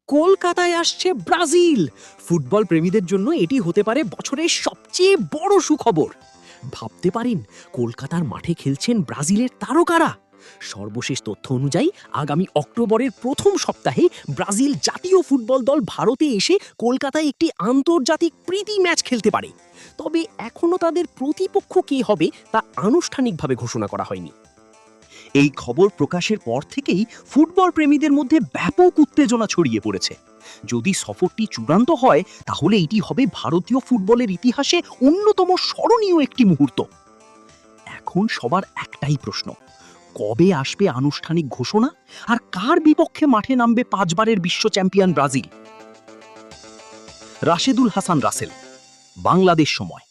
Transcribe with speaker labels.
Speaker 1: কলকাতায় আসছে Brazil. Football প্রেমীদের জন্য এটি হতে পারে বছরের সবচেয়ে বড় সুখবর। ভাবতে পারেন, কলকাতার মাঠে খেলছেন ব্রাজিলের তারকারা। সর্বশেষ তথ্য অনুযায়ী আগামী অক্টোবরের প্রথম সপ্তাহে ব্রাজিল জাতীয় ফুটবল দল ভারতে এসে কলকাতায় একটি আন্তর্জাতিক প্রীতি ম্যাচ খেলতে পারে। তবে এখনো তাদের প্রতিপক্ষ কে হবে তা আনুষ্ঠানিকভাবে ঘোষণা করা হয়নি।
Speaker 2: এই খবর প্রকাশের পর থেকেই ফুটবল প্রেমীদের মধ্যে ব্যাপক উত্তেজনা ছড়িয়ে পড়েছে। যদি সফরটি চূড়ান্ত হয়, তাহলে এটি হবে ভারতীয় ফুটবলের ইতিহাসে অন্যতম স্মরণীয় একটি মুহূর্ত। এখন সবার একটাই প্রশ্ন, কবে আসবে আনুষ্ঠানিক ঘোষণা, আর কার বিপক্ষে মাঠে নামবে 5 বারের বিশ্ব চ্যাম্পিয়ন ব্রাজিল? রাশেদুল হাসান রাসেল, বাংলাদেশ সময়।